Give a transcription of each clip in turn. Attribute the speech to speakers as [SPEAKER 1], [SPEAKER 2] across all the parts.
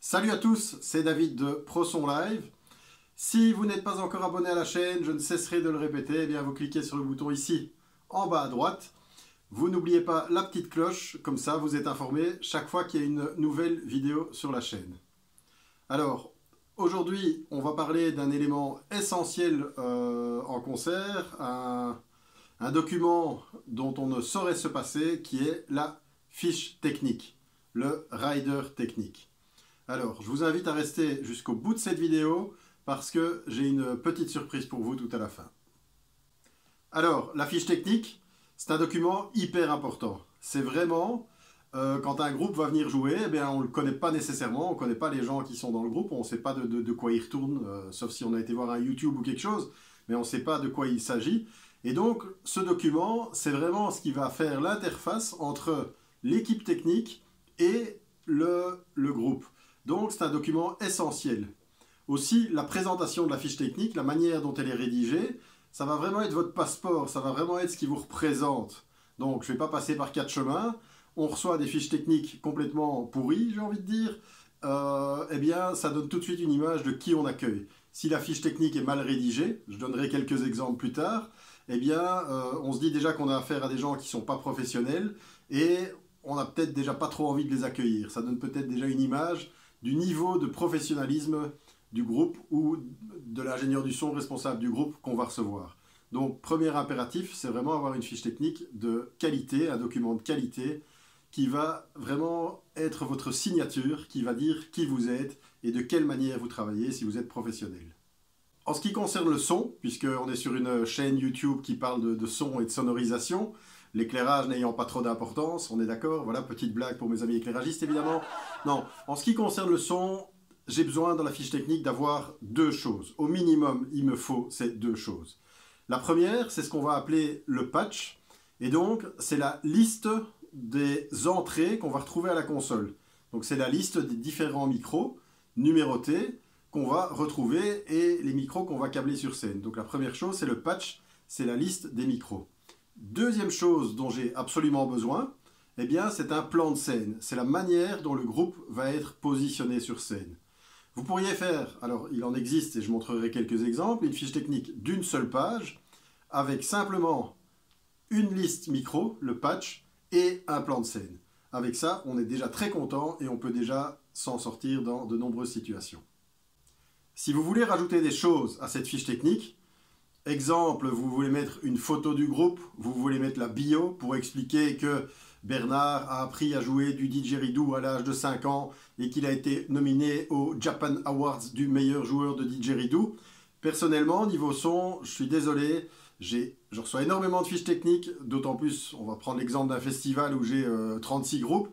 [SPEAKER 1] Salut à tous, c'est David de ProSon Live. Si vous n'êtes pas encore abonné à la chaîne, je ne cesserai de le répéter, eh bien vous cliquez sur le bouton ici, en bas à droite. Vous n'oubliez pas la petite cloche, comme ça vous êtes informé chaque fois qu'il y a une nouvelle vidéo sur la chaîne. Alors, aujourd'hui, on va parler d'un élément essentiel en concert, un document dont on ne saurait se passer, qui est la fiche technique, le rider technique. Alors, je vous invite à rester jusqu'au bout de cette vidéo parce que j'ai une petite surprise pour vous tout à la fin. Alors, la fiche technique, c'est un document hyper important. C'est vraiment, quand un groupe va venir jouer, eh bien, on ne le connaît pas nécessairement, on ne connaît pas les gens qui sont dans le groupe, on ne sait pas de quoi ils retournent, sauf si on a été voir un YouTube ou quelque chose, mais on ne sait pas de quoi il s'agit. Et donc, ce document, c'est vraiment ce qui va faire l'interface entre l'équipe technique et le groupe. Donc c'est un document essentiel. Aussi, la présentation de la fiche technique, la manière dont elle est rédigée, ça va vraiment être votre passeport, ça va vraiment être ce qui vous représente. Donc je ne vais pas passer par quatre chemins. On reçoit des fiches techniques complètement pourries, j'ai envie de dire. Eh bien, ça donne tout de suite une image de qui on accueille. Si la fiche technique est mal rédigée, je donnerai quelques exemples plus tard, eh bien, on se dit déjà qu'on a affaire à des gens qui ne sont pas professionnels et on n'a peut-être déjà pas trop envie de les accueillir. Ça donne peut-être déjà une image du niveau de professionnalisme du groupe ou de l'ingénieur du son responsable du groupe qu'on va recevoir. Donc, premier impératif, c'est vraiment avoir une fiche technique de qualité, un document de qualité qui va vraiment être votre signature, qui va dire qui vous êtes et de quelle manière vous travaillez si vous êtes professionnel. En ce qui concerne le son, puisqu'on est sur une chaîne YouTube qui parle de son et de sonorisation, l'éclairage n'ayant pas trop d'importance, on est d'accord? Voilà, petite blague pour mes amis éclairagistes évidemment. Non, en ce qui concerne le son, j'ai besoin dans la fiche technique d'avoir deux choses. Au minimum, il me faut ces deux choses. La première, c'est ce qu'on va appeler le patch. Et donc, c'est la liste des entrées qu'on va retrouver à la console. Donc, c'est la liste des différents micros numérotés qu'on va retrouver et les micros qu'on va câbler sur scène. Donc, la première chose, c'est le patch, c'est la liste des micros. Deuxième chose dont j'ai absolument besoin, eh bien, c'est un plan de scène. C'est la manière dont le groupe va être positionné sur scène. Vous pourriez faire, alors il en existe et je montrerai quelques exemples, une fiche technique d'une seule page avec simplement une liste micro, le patch, et un plan de scène. Avec ça, on est déjà très content et on peut déjà s'en sortir dans de nombreuses situations. Si vous voulez rajouter des choses à cette fiche technique, exemple, vous voulez mettre une photo du groupe, vous voulez mettre la bio pour expliquer que Bernard a appris à jouer du didgeridoo à l'âge de 5 ans et qu'il a été nominé au Japan Awards du meilleur joueur de didgeridoo. Personnellement, niveau son, je suis désolé, je reçois énormément de fiches techniques, d'autant plus, on va prendre l'exemple d'un festival où j'ai 36 groupes.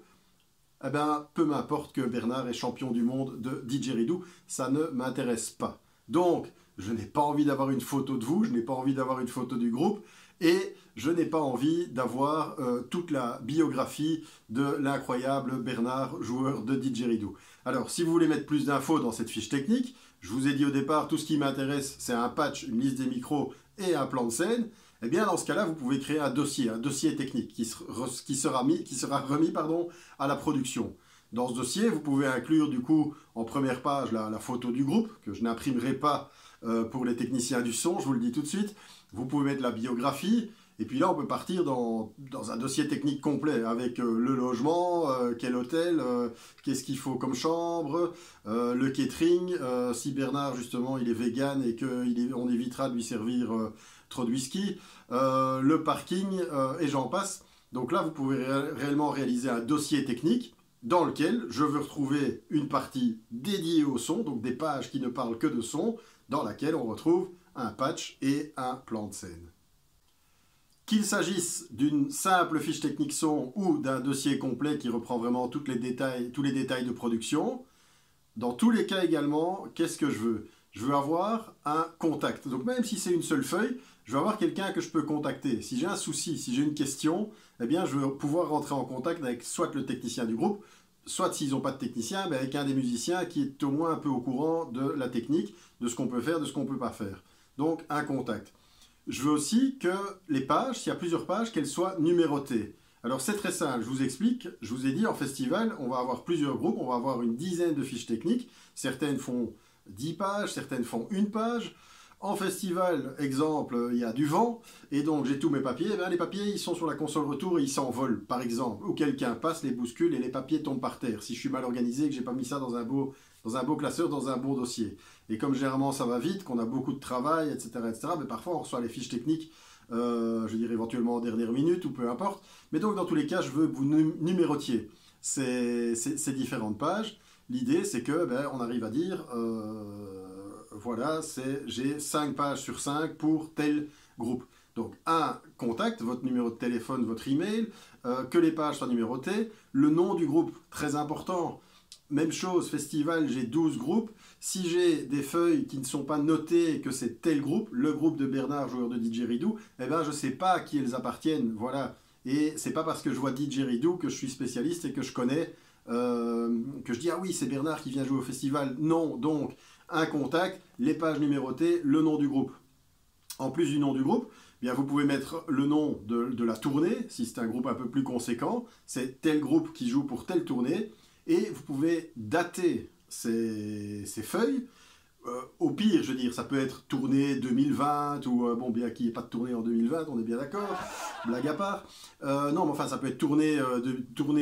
[SPEAKER 1] Eh bien, peu m'importe que Bernard est champion du monde de didgeridoo, ça ne m'intéresse pas. Donc, je n'ai pas envie d'avoir une photo de vous, je n'ai pas envie d'avoir une photo du groupe, et je n'ai pas envie d'avoir toute la biographie de l'incroyable Bernard, joueur de didgeridoo. Alors, si vous voulez mettre plus d'infos dans cette fiche technique, je vous ai dit au départ, tout ce qui m'intéresse, c'est un patch, une liste des micros et un plan de scène. Eh bien, dans ce cas-là, vous pouvez créer un dossier technique qui sera remis à la production. Dans ce dossier, vous pouvez inclure du coup en première page la photo du groupe, que je n'imprimerai pas pour les techniciens du son, je vous le dis tout de suite. Vous pouvez mettre la biographie, et puis là on peut partir dans un dossier technique complet, avec le logement, quel hôtel, qu'est-ce qu'il faut comme chambre, le catering, si Bernard justement il est vegan et qu'on évitera de lui servir trop de whisky, le parking, et j'en passe. Donc là vous pouvez réellement réaliser un dossier technique, dans lequel je veux retrouver une partie dédiée au son, donc des pages qui ne parlent que de son, dans laquelle on retrouve un patch et un plan de scène. Qu'il s'agisse d'une simple fiche technique son ou d'un dossier complet qui reprend vraiment tous les détails de production, dans tous les cas également, qu'est-ce que je veux? Je veux avoir un contact. Donc même si c'est une seule feuille, je veux avoir quelqu'un que je peux contacter. Si j'ai un souci, si j'ai une question, eh bien je veux pouvoir rentrer en contact avec soit le technicien du groupe, soit s'ils n'ont pas de technicien, avec un des musiciens qui est au moins un peu au courant de la technique, de ce qu'on peut faire, de ce qu'on ne peut pas faire. Donc un contact. Je veux aussi que les pages, s'il y a plusieurs pages, qu'elles soient numérotées. Alors c'est très simple, je vous explique. Je vous ai dit, en festival, on va avoir plusieurs groupes, on va avoir une dizaine de fiches techniques. Certaines font 10 pages, certaines font une page. En festival, exemple, il y a du vent, et donc j'ai tous mes papiers. Eh bien, les papiers, ils sont sur la console retour et ils s'envolent, par exemple. Ou quelqu'un passe, les bouscule et les papiers tombent par terre. Si je suis mal organisé et que j'ai pas mis ça dans un beau classeur, dans un bon dossier. Et comme généralement ça va vite, qu'on a beaucoup de travail, etc., mais parfois on reçoit les fiches techniques, je dirais éventuellement en dernière minute ou peu importe. Mais donc dans tous les cas, je veux que vous numérotiez ces différentes pages. L'idée, c'est que on arrive à dire, voilà, j'ai 5 pages sur 5 pour tel groupe. Donc un contact, votre numéro de téléphone, votre email, que les pages soient numérotées, le nom du groupe, très important. Même chose, festival, j'ai 12 groupes. Si j'ai des feuilles qui ne sont pas notées que c'est tel groupe, le groupe de Bernard, joueur de didgeridoo, eh ben je ne sais pas à qui elles appartiennent. Voilà. Et c'est pas parce que je vois didgeridoo que je suis spécialiste et que je connais, que je dis ah oui, c'est Bernard qui vient jouer au festival. Non, donc un contact, les pages numérotées, le nom du groupe. En plus du nom du groupe, eh bien, vous pouvez mettre le nom de la tournée, si c'est un groupe un peu plus conséquent. C'est tel groupe qui joue pour telle tournée. Et vous pouvez dater ces feuilles. Au pire, je veux dire, ça peut être tournée 2020, ou bon, bien qu'il n'y ait pas de tournée en 2020, on est bien d'accord, blague à part. Non, mais enfin, ça peut être tournée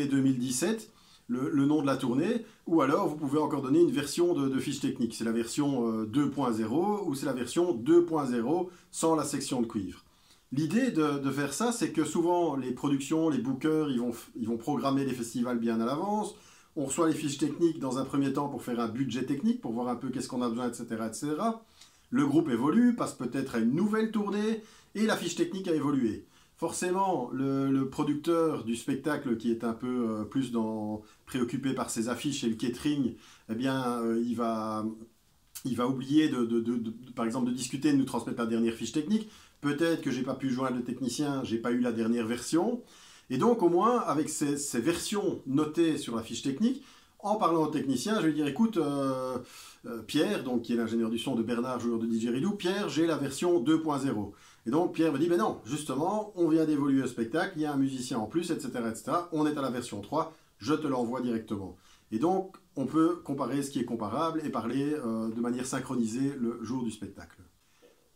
[SPEAKER 1] 2017, le nom de la tournée, ou alors vous pouvez encore donner une version de fiche technique. C'est la version 2.0 ou c'est la version 2.0 sans la section de cuivre. L'idée de faire ça, c'est que souvent les productions, les bookers, ils vont programmer les festivals bien à l'avance. On reçoit les fiches techniques dans un premier temps pour faire un budget technique, pour voir un peu qu'est-ce qu'on a besoin, etc., etc. Le groupe évolue, passe peut-être à une nouvelle tournée, et la fiche technique a évolué. Forcément, le producteur du spectacle, qui est un peu plus préoccupé par ses affiches et le catering, eh bien, il va oublier, par exemple, de discuter, de nous transmettre la dernière fiche technique. Peut-être que j'ai pas pu joindre le technicien, j'ai pas eu la dernière version. Et donc, au moins, avec ces versions notées sur la fiche technique, en parlant au technicien, je vais lui dire, écoute, Pierre, donc, qui est l'ingénieur du son de Bernard, joueur de didgeridoo, Pierre, j'ai la version 2.0. Et donc, Pierre me dit, mais non, justement, on vient d'évoluer le spectacle, il y a un musicien en plus, etc., etc. On est à la version 3, je te l'envoie directement. Et donc, on peut comparer ce qui est comparable et parler de manière synchronisée le jour du spectacle.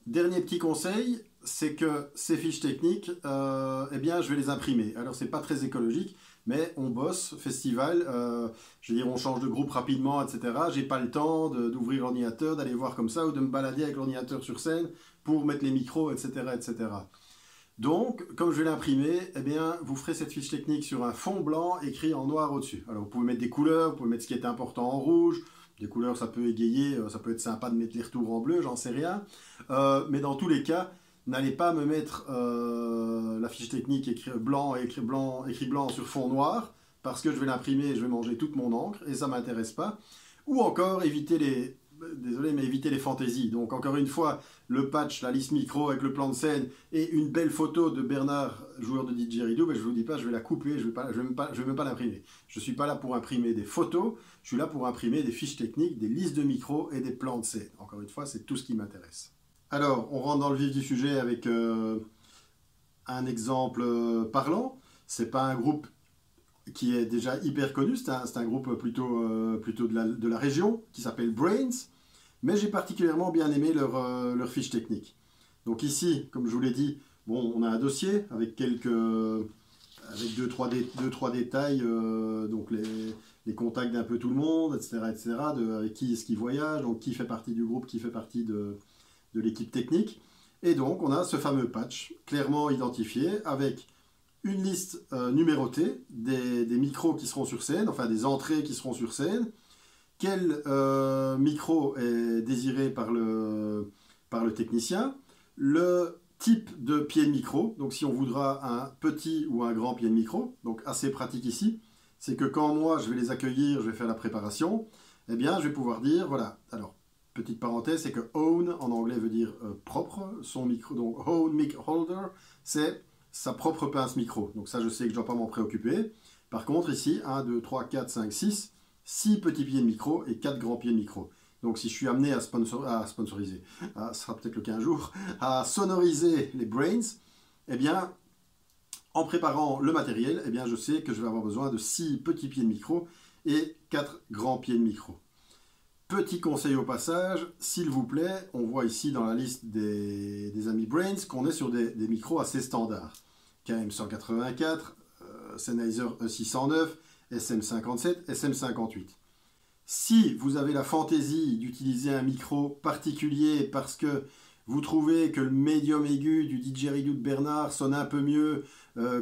[SPEAKER 1] Dernier petit conseil, c'est que ces fiches techniques, eh bien, je vais les imprimer. Alors, c'est pas très écologique, mais on bosse, festival, je veux dire, on change de groupe rapidement, etc. J'ai pas le temps d'ouvrir l'ordinateur, d'aller voir comme ça, ou de me balader avec l'ordinateur sur scène pour mettre les micros, etc., etc. Donc, comme je vais l'imprimer, eh bien, vous ferez cette fiche technique sur un fond blanc écrit en noir au-dessus. Alors, vous pouvez mettre des couleurs, vous pouvez mettre ce qui est important en rouge. Des couleurs, ça peut égayer, ça peut être sympa de mettre les retours en bleu, j'en sais rien. Mais dans tous les cas, n'allez pas me mettre la fiche technique écrit blanc sur fond noir, parce que je vais l'imprimer et je vais manger toute mon encre, et ça ne m'intéresse pas. Ou encore, éviter les fantaisies. Donc encore une fois, le patch, la liste micro avec le plan de scène et une belle photo de Bernard, joueur de didgeridoo, je ne vous dis pas, je vais la couper, je ne vais même pas l'imprimer. Je ne suis pas là pour imprimer des photos, je suis là pour imprimer des fiches techniques, des listes de micros et des plans de scène. Encore une fois, c'est tout ce qui m'intéresse. Alors, on rentre dans le vif du sujet avec un exemple parlant. C'est pas un groupe qui est déjà hyper connu, c'est un groupe plutôt de la région qui s'appelle Brains, mais j'ai particulièrement bien aimé leur fiche technique. Donc ici, comme je vous l'ai dit, bon, on a un dossier avec avec deux, trois détails, donc les contacts d'un peu tout le monde, etc., avec qui est-ce qui voyage, donc qui fait partie du groupe, qui fait partie de l'équipe technique. Et donc, on a ce fameux patch clairement identifié avec une liste numérotée des micros qui seront sur scène, enfin des entrées qui seront sur scène, quel micro est désiré par le technicien, le type de pied de micro, donc si on voudra un petit ou un grand pied de micro, donc assez pratique ici, c'est que quand moi je vais les accueillir, je vais faire la préparation, eh bien je vais pouvoir dire, voilà, alors petite parenthèse, c'est que own en anglais veut dire propre, son micro, donc own mic holder, c'est sa propre pince micro. Donc ça, je sais que je ne dois pas m'en préoccuper. Par contre, ici, 1, 2, 3, 4, 5, 6, 6 petits pieds de micro et 4 grands pieds de micro. Donc si je suis amené à sponsoriser, ce sera peut-être le 15 jours, à sonoriser les Brains, eh bien, En préparant le matériel, eh bien, je sais que je vais avoir besoin de 6 petits pieds de micro et 4 grands pieds de micro. Petit conseil au passage, s'il vous plaît, on voit ici dans la liste des amis Brains qu'on est sur des micros assez standards. KM184, Sennheiser E609, SM57, SM58. Si vous avez la fantaisie d'utiliser un micro particulier parce que vous trouvez que le médium aigu du didgeridoo de Bernard sonne un peu mieux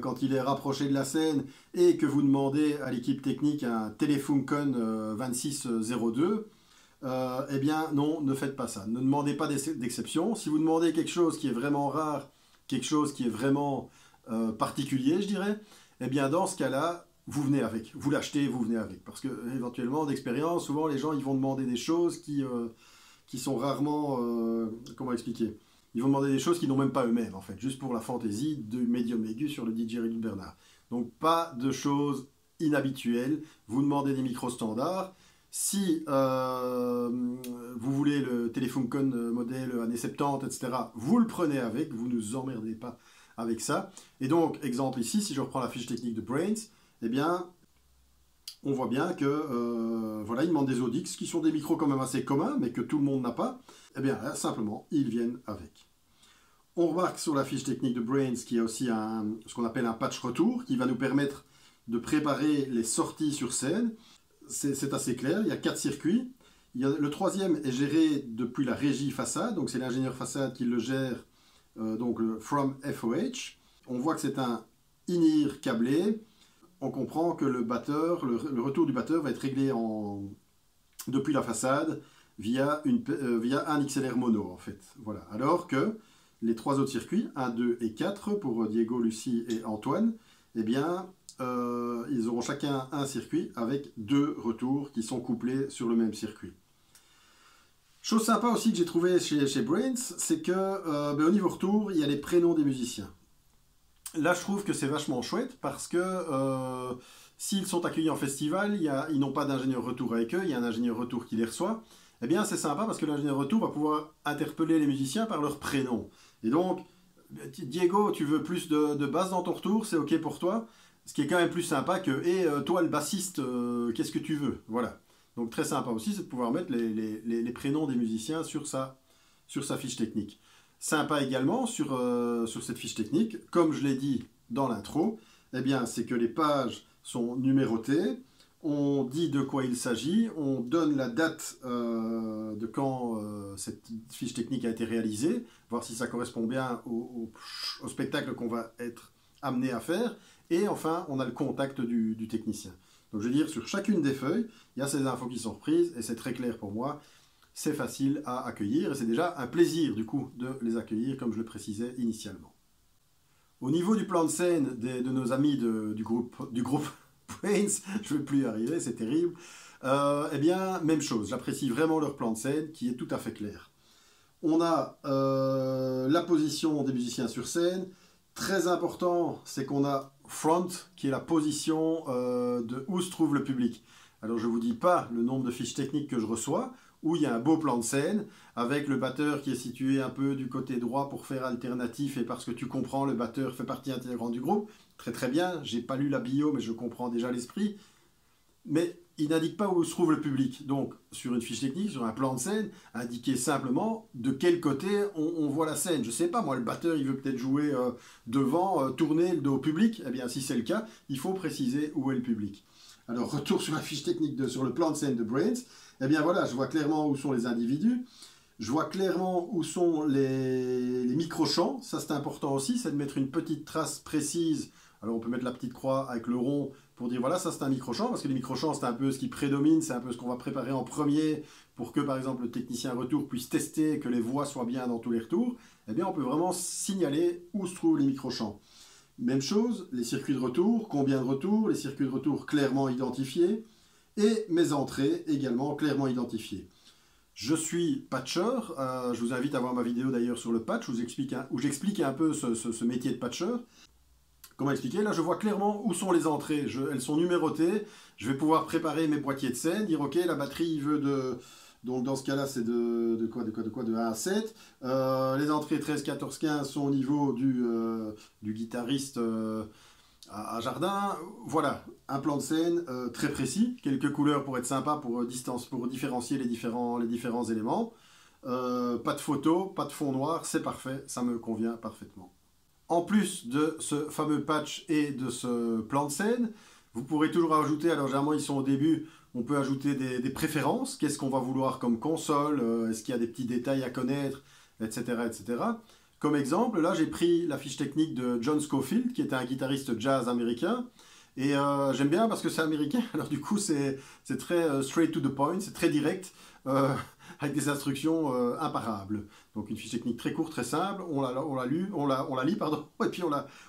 [SPEAKER 1] quand il est rapproché de la scène et que vous demandez à l'équipe technique un Telefunken 2602, eh bien non, ne faites pas ça. Ne demandez pas d'exception. Si vous demandez quelque chose qui est vraiment rare, quelque chose qui est vraiment particulier, je dirais, eh bien dans ce cas-là, vous venez avec. Vous l'achetez, vous venez avec. Parce que éventuellement, d'expérience, souvent les gens ils vont demander des choses qui sont rarement... comment expliquer? Ils vont demander des choses qu'ils n'ont même pas eux-mêmes, en fait, juste pour la fantaisie de médium aigu sur le didgeridoo de Bernard. Donc pas de choses inhabituelles. Vous demandez des micros standards. Si vous voulez le Telefunken modèle années 70, etc., vous le prenez avec, vous ne nous emmerdez pas avec ça. Et donc, exemple ici, si je reprends la fiche technique de Brains, eh bien, on voit bien que voilà, ils demandent des Audix qui sont des micros quand même assez communs, mais que tout le monde n'a pas. Eh bien, là, simplement, ils viennent avec. On remarque sur la fiche technique de Brains qu'il y a aussi ce qu'on appelle un patch retour qui va nous permettre de préparer les sorties sur scène. C'est assez clair, il y a 4 circuits. Le troisième est géré depuis la régie façade, donc c'est l'ingénieur façade qui le gère, donc le From FOH. On voit que c'est un in-ear câblé. On comprend que le retour du batteur va être réglé depuis la façade via un XLR mono en fait. Voilà. Alors que les 3 autres circuits, 1, 2 et 4, pour Diego, Lucie et Antoine, eh bien, ils auront chacun un circuit avec 2 retours qui sont couplés sur le même circuit. Chose sympa aussi que j'ai trouvé chez Brains, c'est que au niveau retour, il y a les prénoms des musiciens. Là, je trouve que c'est vachement chouette parce que s'ils sont accueillis en festival, ils n'ont pas d'ingénieur retour avec eux, il y a un ingénieur retour qui les reçoit. Eh bien, c'est sympa parce que l'ingénieur retour va pouvoir interpeller les musiciens par leur prénom. Et donc, Diego, tu veux plus de basse dans ton retour, c'est OK pour toi. Ce qui est quand même plus sympa que toi, le bassiste, qu'est-ce que tu veux? Voilà. Donc, très sympa aussi, c'est de pouvoir mettre les prénoms des musiciens sur sa fiche technique. Sympa également sur cette fiche technique, comme je l'ai dit dans l'intro, eh bien, c'est que les pages sont numérotées, on dit de quoi il s'agit, on donne la date de quand cette fiche technique a été réalisée, voir si ça correspond bien au spectacle qu'on va être amené à faire, et enfin, on a le contact du technicien. Donc, je veux dire, sur chacune des feuilles, il y a ces infos qui sont reprises, et c'est très clair pour moi. C'est facile à accueillir et c'est déjà un plaisir du coup de les accueillir comme je le précisais initialement. Au niveau du plan de scène de nos amis du groupe Brains, je ne vais plus y arriver, c'est terrible, eh bien même chose, j'apprécie vraiment leur plan de scène qui est tout à fait clair. On a la position des musiciens sur scène, très important c'est qu'on a front qui est la position de où se trouve le public. Alors je ne vous dis pas le nombre de fiches techniques que je reçois, où il y a un beau plan de scène, avec le batteur qui est situé un peu du côté droit pour faire alternatif, et parce que tu comprends, le batteur fait partie intégrante du groupe, très très bien, j'ai pas lu la bio, mais je comprends déjà l'esprit, mais il n'indique pas où se trouve le public. Donc, sur une fiche technique, sur un plan de scène, indiquez simplement de quel côté on voit la scène. Je sais pas, moi, le batteur, il veut peut-être jouer devant, tourner le dos au public, eh bien, si c'est le cas, il faut préciser où est le public. Alors, retour sur la fiche technique, sur le plan de scène de Brains. Eh bien voilà, je vois clairement où sont les individus, je vois clairement où sont les micro-champs, ça c'est important aussi, c'est de mettre une petite trace précise. Alors on peut mettre la petite croix avec le rond pour dire voilà, ça c'est un micro-champ, parce que les micro-champs c'est un peu ce qui prédomine, c'est un peu ce qu'on va préparer en premier pour que par exemple le technicien retour puisse tester que les voix soient bien dans tous les retours. Eh bien on peut vraiment signaler où se trouvent les micro-champs. Même chose, les circuits de retour, combien de retours, les circuits de retour clairement identifiés, et mes entrées également clairement identifiées. Je suis patcher, je vous invite à voir ma vidéo d'ailleurs sur le patch où j'explique un peu ce métier de patcher. Comment expliquer? Là je vois clairement où sont les entrées, elles sont numérotées, je vais pouvoir préparer mes boîtiers de scène, dire ok la batterie il veut Donc dans ce cas-là, c'est de quoi? De 1 à 7. Les entrées 13, 14, 15 sont au niveau du guitariste à Jardin. Voilà, un plan de scène très précis. Quelques couleurs pour être sympa, pour différencier les différents éléments. Pas de photo, pas de fond noir, c'est parfait, ça me convient parfaitement. En plus de ce fameux patch et de ce plan de scène, vous pourrez toujours ajouter, alors généralement ils sont au début, on peut ajouter des préférences, qu'est-ce qu'on va vouloir comme console, est-ce qu'il y a des petits détails à connaître, etc. etc. Comme exemple, là j'ai pris la fiche technique de John Scofield, qui était un guitariste jazz américain, et j'aime bien parce que c'est américain, alors du coup c'est très straight to the point, c'est très direct, avec des instructions imparables. Donc une fiche technique très courte, très simple, on la lit, pardon, et puis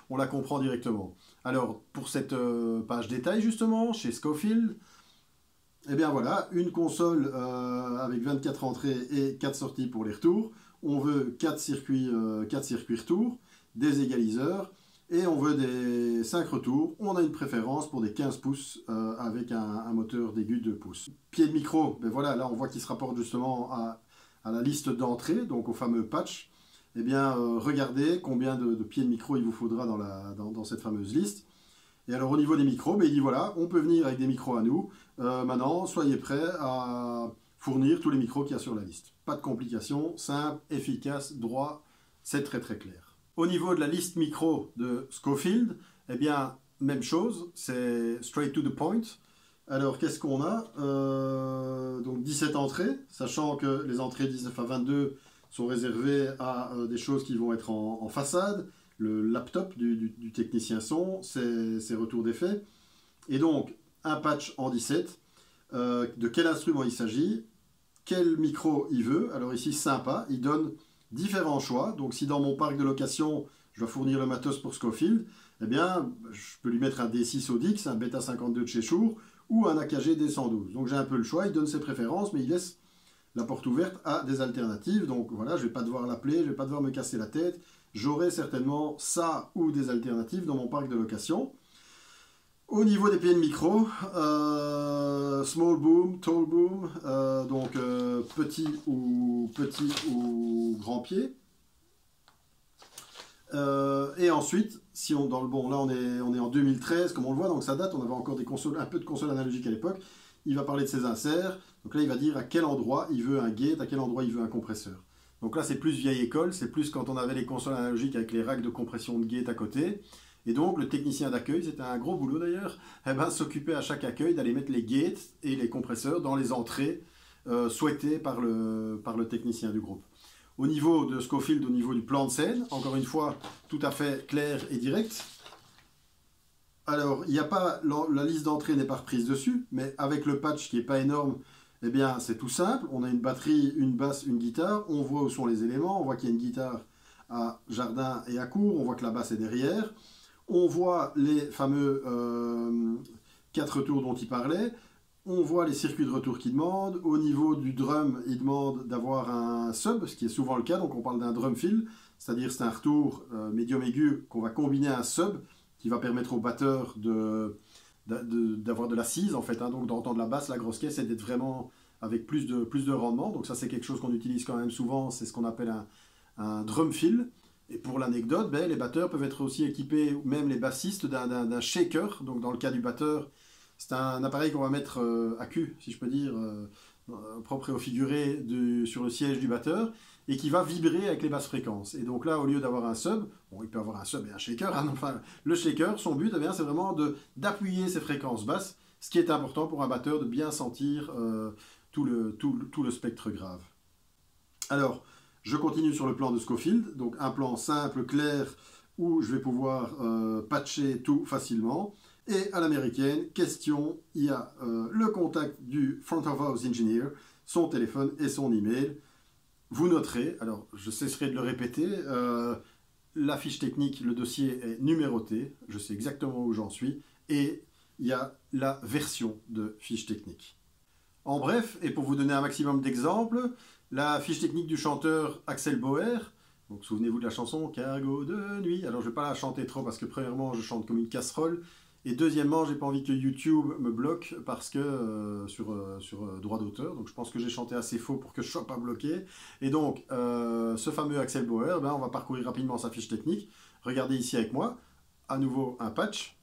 [SPEAKER 1] on la comprend directement. Alors pour cette page détail justement, chez Scofield, eh bien voilà, une console avec 24 entrées et 4 sorties pour les retours. On veut 4 circuits retours, des égaliseurs, et on veut des 5 retours. On a une préférence pour des 15 pouces avec un moteur d'aigu 2 pouces. Pied de micro, ben voilà, là on voit qu'il se rapporte justement à la liste d'entrée, donc au fameux patch. Eh bien, regardez combien de pieds de micro il vous faudra dans cette fameuse liste. Et alors au niveau des micros, ben, il dit voilà, on peut venir avec des micros à nous. Maintenant, soyez prêts à fournir tous les micros qu'il y a sur la liste. Pas de complications, simple, efficace, droit, c'est très très clair. Au niveau de la liste micro de Scofield, eh bien, même chose, c'est straight to the point. Alors, qu'est-ce qu'on a? Donc 17 entrées, sachant que les entrées 19 à 22 sont réservées à des choses qui vont être en façade. Le laptop du technicien son, ses retours d'effet. Et donc, un patch en 17. De quel instrument il s'agit? Quel micro il veut? Alors ici, sympa, il donne différents choix. Donc si dans mon parc de location, je dois fournir le matos pour Scofield, eh bien, je peux lui mettre un D6 Audix, un Beta 52 de chez Shure, ou un AKG D112. Donc j'ai un peu le choix, il donne ses préférences, mais il laisse la porte ouverte à des alternatives. Donc voilà, je ne vais pas devoir l'appeler, je ne vais pas devoir me casser la tête. J'aurai certainement ça ou des alternatives dans mon parc de location. Au niveau des pieds de micro, small boom, tall boom, donc petit ou grand pied. Et ensuite, si on dans le bon, là on est en 2013, comme on le voit, donc ça date, on avait encore un peu de consoles analogiques à l'époque. Il va parler de ses inserts, donc là il va dire à quel endroit il veut un gate, à quel endroit il veut un compresseur. Donc là c'est plus vieille école, c'est plus quand on avait les consoles analogiques avec les racks de compression de gate à côté. Et donc le technicien d'accueil, c'était un gros boulot d'ailleurs, eh ben, s'occupait à chaque accueil d'aller mettre les gates et les compresseurs dans les entrées souhaitées par le technicien du groupe. Au niveau de Scofield, au niveau du plan de scène, encore une fois, tout à fait clair et direct. Alors, il n'y a pas, la liste d'entrée n'est pas reprise dessus, mais avec le patch qui n'est pas énorme, eh bien c'est tout simple. On a une batterie, une basse, une guitare, on voit où sont les éléments, on voit qu'il y a une guitare à Jardin et à Cour, on voit que la basse est derrière. On voit les fameux 4 tours dont il parlait. On voit les circuits de retour qu'il demande. Au niveau du drum, il demande d'avoir un sub, ce qui est souvent le cas. Donc on parle d'un drum fill, c'est-à-dire c'est un retour médium aigu qu'on va combiner à un sub qui va permettre au batteur d'avoir de l'assise en fait, hein, donc d'entendre la basse, la grosse caisse et d'être vraiment avec plus de rendement. Donc ça c'est quelque chose qu'on utilise quand même souvent, c'est ce qu'on appelle un drum fill. Et pour l'anecdote, ben, les batteurs peuvent être aussi équipés, même les bassistes, d'un shaker. Donc dans le cas du batteur, c'est un appareil qu'on va mettre à cul, si je peux dire, propre et au figuré sur le siège du batteur, et qui va vibrer avec les basses fréquences. Et donc là, au lieu d'avoir un sub, bon, il peut avoir un sub et un shaker, hein, enfin, le shaker, son but, eh bien, c'est vraiment d'appuyer ses fréquences basses, ce qui est important pour un batteur de bien sentir tout le spectre grave. Alors, je continue sur le plan de Scofield, donc un plan simple, clair, où je vais pouvoir patcher tout facilement. Et à l'américaine, question, il y a le contact du front of house engineer, son téléphone et son email. Vous noterez, alors je cesserai de le répéter, la fiche technique, le dossier est numéroté, je sais exactement où j'en suis, et il y a la version de fiche technique. En bref, et pour vous donner un maximum d'exemples, la fiche technique du chanteur Axel Bauer, donc souvenez-vous de la chanson Cargo de nuit. Alors je ne vais pas la chanter trop parce que premièrement je chante comme une casserole Et deuxièmement, j'ai pas envie que YouTube me bloque parce que sur droit d'auteur. Donc je pense que j'ai chanté assez faux pour que je sois pas bloqué. Et donc ce fameux Axel Bauer, ben, on va parcourir rapidement sa fiche technique. Regardez ici avec moi. À nouveau un patch.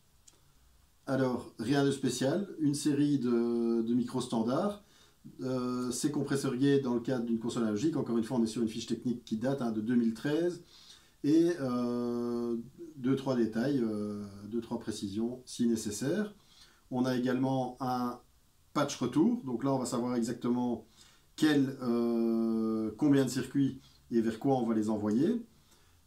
[SPEAKER 1] Alors rien de spécial, une série de micros standards. C'est compresseur gate dans le cadre d'une console analogique. Encore une fois, on est sur une fiche technique qui date de 2013. Et 2-3 détails, 2-3 précisions si nécessaire. On a également un patch retour, donc là on va savoir exactement combien de circuits et vers quoi on va les envoyer.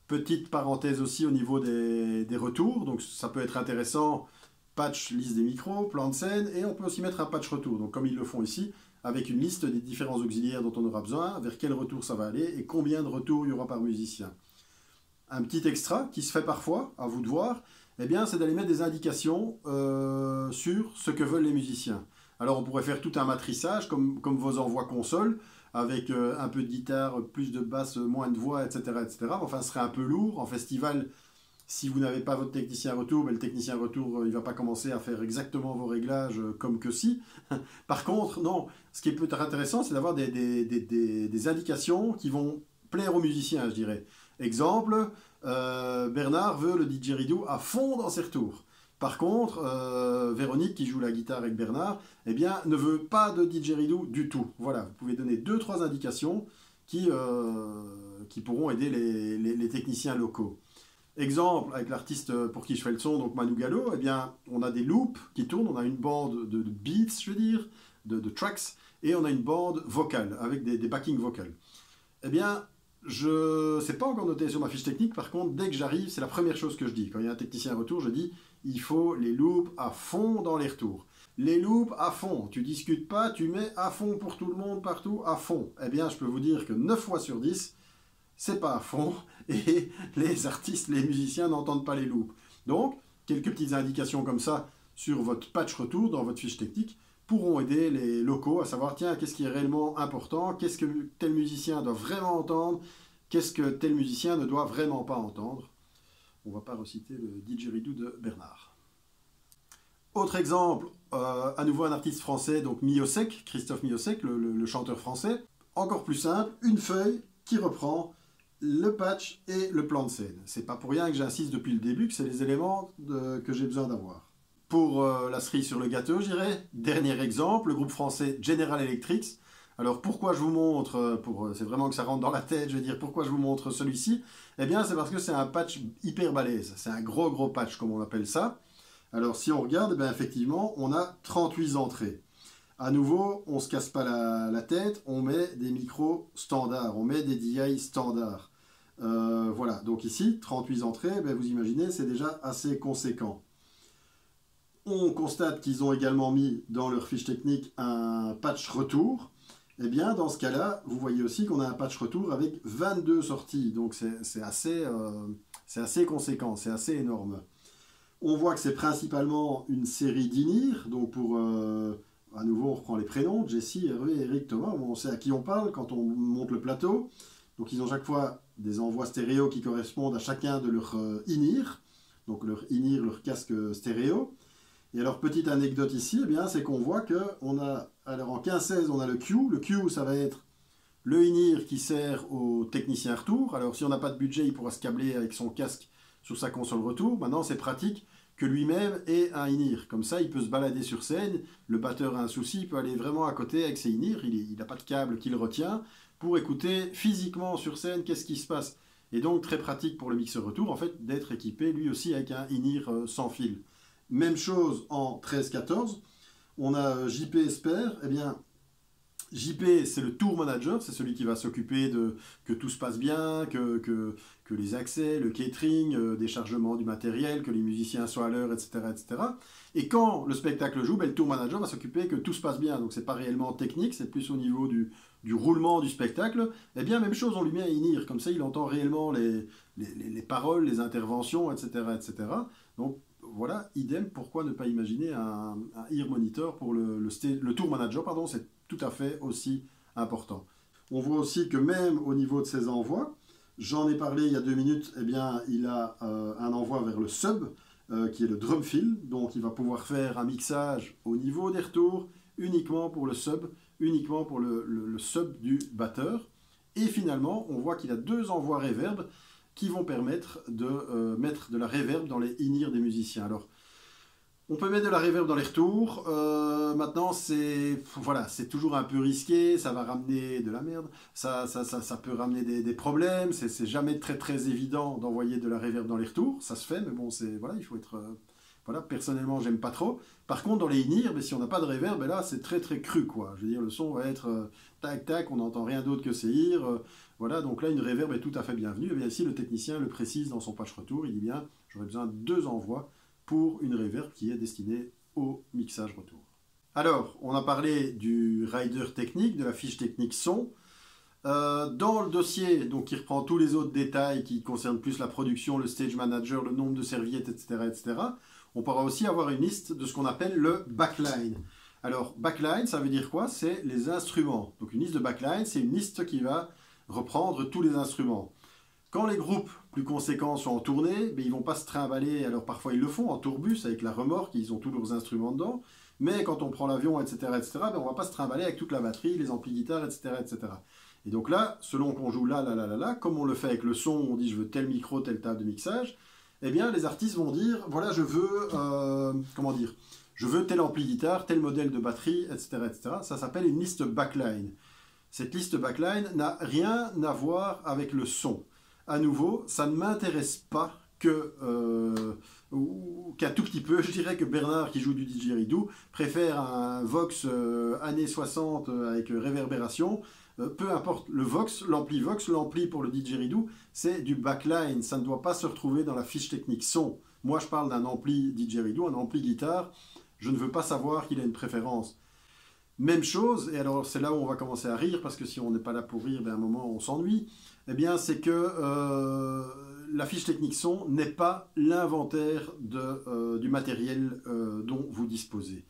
[SPEAKER 1] Petite parenthèse aussi au niveau des retours, donc ça peut être intéressant, patch liste des micros, plan de scène, et on peut aussi mettre un patch retour, donc comme ils le font ici, avec une liste des différents auxiliaires dont on aura besoin, vers quel retour ça va aller et combien de retours il y aura par musicien. Un petit extra qui se fait parfois, à vous de voir, eh bien, c'est d'aller mettre des indications sur ce que veulent les musiciens. Alors on pourrait faire tout un matrissage comme vos envois console, avec un peu de guitare, plus de basse, moins de voix, etc. etc. Enfin, ce serait un peu lourd. En festival, si vous n'avez pas votre technicien retour, ben, le technicien retour, il ne va pas commencer à faire exactement vos réglages comme que si. Par contre, non, ce qui est peut-être intéressant, c'est d'avoir des indications qui vont plaire aux musiciens, je dirais. Exemple, Bernard veut le didgeridoo à fond dans ses retours. Par contre, Véronique, qui joue la guitare avec Bernard, eh bien, ne veut pas de didgeridoo du tout. Voilà, vous pouvez donner 2-3 indications qui pourront aider les techniciens locaux. Exemple, avec l'artiste pour qui je fais le son, donc Manu Gallo, eh bien, on a des loops qui tournent, on a une bande de beats, je veux dire, de tracks, et on a une bande vocale, avec des backing vocales. Eh bien, c'est pas encore noté sur ma fiche technique, par contre, dès que j'arrive, c'est la première chose que je dis. Quand il y a un technicien retour, je dis, il faut les loops à fond dans les retours. Les loops à fond, tu discutes pas, tu mets à fond pour tout le monde, partout, à fond. Eh bien, je peux vous dire que 9 fois sur 10, c'est pas à fond, et les artistes, les musiciens n'entendent pas les loops. Donc, quelques petites indications comme ça sur votre patch retour, dans votre fiche technique, pourront aider les locaux à savoir, tiens, qu'est-ce qui est réellement important, qu'est-ce que tel musicien doit vraiment entendre, qu'est-ce que tel musicien ne doit vraiment pas entendre. On ne va pas reciter le didgeridoo de Bernard. Autre exemple, à nouveau un artiste français, donc Miosek, Christophe Miosek, le chanteur français. Encore plus simple, une feuille qui reprend le patch et le plan de scène. C'est pas pour rien que j'insiste depuis le début que c'est les éléments que j'ai besoin d'avoir. Pour la cerise sur le gâteau, je dirais, dernier exemple, le groupe français General Electric. Alors pourquoi je vous montre, c'est vraiment que ça rentre dans la tête, je veux dire, pourquoi je vous montre celui-ci? Eh bien c'est parce que c'est un patch hyper balèze, c'est un gros patch comme on appelle ça. Alors si on regarde, eh bien, effectivement, on a 38 entrées. À nouveau, on ne se casse pas la tête, on met des micros standards, on met des DI standards. Voilà, donc ici, 38 entrées, ben, vous imaginez, c'est déjà assez conséquent. On constate qu'ils ont également mis dans leur fiche technique un patch retour. Eh bien, dans ce cas-là, vous voyez aussi qu'on a un patch retour avec 22 sorties. Donc, c'est assez conséquent, c'est assez énorme. On voit que c'est principalement une série d'INIR. Donc, à nouveau, on reprend les prénoms. Jessie, Hervé, Eric, Thomas. On sait à qui on parle quand on monte le plateau. Donc, ils ont chaque fois des envois stéréo qui correspondent à chacun de leurs INIR. Donc, leur INIR, leur casque stéréo. Et alors, petite anecdote ici, eh bien, c'est qu'on voit qu'on a, alors en 15-16, on a le Q. Le Q, ça va être le INIR qui sert au technicien retour. Alors, si on n'a pas de budget, il pourra se câbler avec son casque sur sa console retour. Maintenant, c'est pratique que lui-même ait un INIR. Comme ça, il peut se balader sur scène. Le batteur a un souci, il peut aller vraiment à côté avec ses INIR. Il n'a pas de câble qui le retient pour écouter physiquement sur scène qu'est-ce qui se passe. Et donc, très pratique pour le mixeur retour, en fait, d'être équipé lui aussi avec un INIR sans fil. Même chose en 13-14, on a JP Esper, eh bien JP c'est le tour manager, c'est celui qui va s'occuper de que tout se passe bien, que les accès, le catering, déchargement du matériel, que les musiciens soient à l'heure, etc., etc. Et quand le spectacle joue, ben, le tour manager va s'occuper que tout se passe bien, donc c'est pas réellement technique, c'est plus au niveau du roulement du spectacle. Eh bien même chose, on lui met à INIR, comme ça il entend réellement les paroles, les interventions, etc., etc. Donc voilà, idem, pourquoi ne pas imaginer un ear monitor pour le tour manager, pardon, c'est tout à fait aussi important. On voit aussi que même au niveau de ses envois, j'en ai parlé il y a 2 minutes, eh bien, il a un envoi vers le sub. qui est le drum fill. Donc il va pouvoir faire un mixage au niveau des retours, uniquement pour le sub, uniquement pour le sub du batteur. Et finalement, on voit qu'il a 2 envois reverb qui vont permettre de mettre de la reverb dans les in-ear des musiciens. Alors, on peut mettre de la reverb dans les retours. Maintenant, voilà, c'est toujours un peu risqué. Ça va ramener de la merde. Ça peut ramener des problèmes. C'est jamais très très évident d'envoyer de la reverb dans les retours. Ça se fait, mais bon, voilà, il faut être... voilà, personnellement, j'aime pas trop. Par contre, dans les in-ear, si on n'a pas de reverb, là, c'est très très cru, quoi. Je veux dire, le son va être tac tac, on n'entend rien d'autre que ses ears. Voilà, donc là, une reverb est tout à fait bienvenue. Et bien ici, le technicien le précise dans son patch retour. Il dit bien, j'aurais besoin de 2 envois pour une reverb qui est destinée au mixage retour. Alors, on a parlé du rider technique, de la fiche technique son. Dans le dossier, donc qui reprend tous les autres détails qui concernent plus la production, le stage manager, le nombre de serviettes, etc., on pourra aussi avoir une liste de ce qu'on appelle le backline. Alors, backline, ça veut dire quoi? C'est les instruments. Donc, une liste de backline, c'est une liste qui va reprendre tous les instruments. Quand les groupes plus conséquents sont en tournée, ils ne vont pas se trimballer, alors parfois ils le font en tourbus avec la remorque, ils ont tous leurs instruments dedans, mais quand on prend l'avion, etc., on ne va pas se trimballer avec toute la batterie, les amplis guitares, etc. Et donc là, selon qu'on joue là, comme on le fait avec le son, on dit je veux tel micro, telle table de mixage, eh bien les artistes vont dire, voilà, je veux, je veux tel ampli guitare, tel modèle de batterie, etc. Ça s'appelle une liste backline. Cette liste backline n'a rien à voir avec le son. À nouveau, ça ne m'intéresse pas qu'un tout petit peu. Je dirais que Bernard, qui joue du didgeridoo, préfère un Vox années 60 avec réverbération. Peu importe le Vox, l'ampli pour le didgeridoo, c'est du backline. Ça ne doit pas se retrouver dans la fiche technique son. Moi, je parle d'un ampli didgeridoo, un ampli guitare. Je ne veux pas savoir qu'il a une préférence. Même chose, et alors c'est là où on va commencer à rire, parce que si on n'est pas là pour rire, à un moment on s'ennuie, eh bien c'est que la fiche technique son n'est pas l'inventaire du matériel dont vous disposez.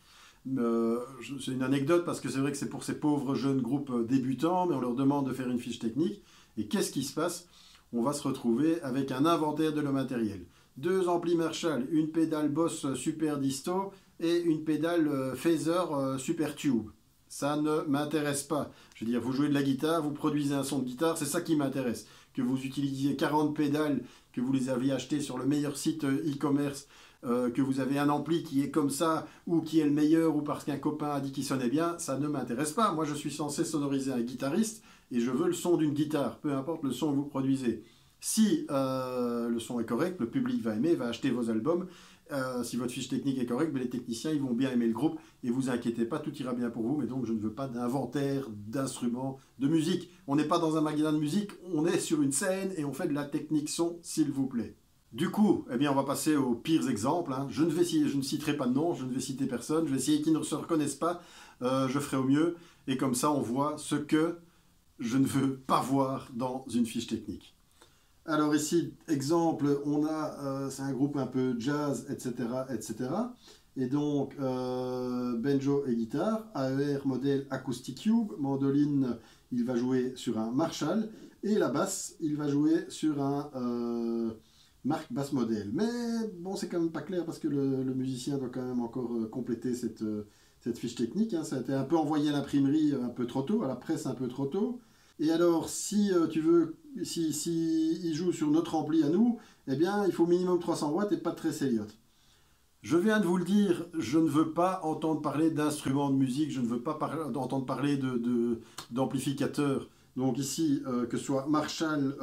[SPEAKER 1] C'est une anecdote, parce que c'est vrai que c'est pour ces pauvres jeunes groupes débutants, mais on leur demande de faire une fiche technique, et qu'est-ce qui se passe? On va se retrouver avec un inventaire de le matériel. 2 amplis Marshall, une pédale Boss Super Disto, et une pédale Phaser Super Tube. Ça ne m'intéresse pas. Je veux dire, vous jouez de la guitare, vous produisez un son de guitare, c'est ça qui m'intéresse. Que vous utilisiez 40 pédales, que vous les aviez achetées sur le meilleur site e-commerce, que vous avez un ampli qui est comme ça, ou qui est le meilleur, ou parce qu'un copain a dit qu'il sonnait bien, ça ne m'intéresse pas. Moi, je suis censé sonoriser un guitariste, et je veux le son d'une guitare, peu importe le son que vous produisez. Si le son est correct, le public va aimer, va acheter vos albums. Si votre fiche technique est correcte, les techniciens ils vont bien aimer le groupe et vous inquiétez pas, tout ira bien pour vous. Mais donc je ne veux pas d'inventaire d'instruments de musique. On n'est pas dans un magasin de musique, on est sur une scène et on fait de la technique son, s'il vous plaît. Du coup, eh bien, on va passer aux pires exemples. Je ne citerai pas de nom, je ne vais citer personne. Je vais essayer qu'ils ne se reconnaissent pas. Je ferai au mieux et comme ça on voit ce que je ne veux pas voir dans une fiche technique. Alors ici, exemple, on a, c'est un groupe un peu jazz, etc. Et donc, banjo et guitare, AER modèle Acoustic Cube, mandoline, il va jouer sur un Marshall, et la basse, il va jouer sur un Mark Bass Model. Mais bon, c'est quand même pas clair, parce que le musicien doit quand même encore compléter cette fiche technique. Ça a été un peu envoyé à l'imprimerie un peu trop tôt, à la presse un peu trop tôt. Et alors, si tu veux, si il joue sur notre ampli à nous, eh bien, il faut minimum 300 watts et pas de 13 Elliott. Je viens de vous le dire, je ne veux pas entendre parler d'instruments de musique, je ne veux pas entendre parler d'amplificateurs. Donc ici, que ce soit Marshall,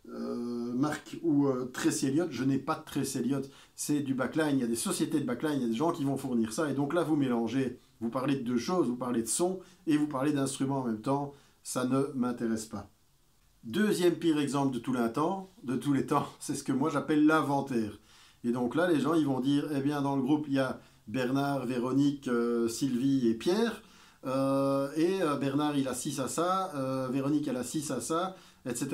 [SPEAKER 1] Mark ou Trace Elliott, je n'ai pas de Trace Elliott, c'est du backline. Il y a des sociétés de backline, il y a des gens qui vont fournir ça. Et donc là, vous mélangez, vous parlez de 2 choses, vous parlez de son et vous parlez d'instruments en même temps. Ça ne m'intéresse pas. Deuxième pire exemple de tous les temps, c'est ce que moi j'appelle l'inventaire. Et donc là, les gens ils vont dire, eh bien dans le groupe il y a Bernard, Véronique, Sylvie et Pierre, Bernard il a 6 à ça, Véronique elle a 6 à ça, etc.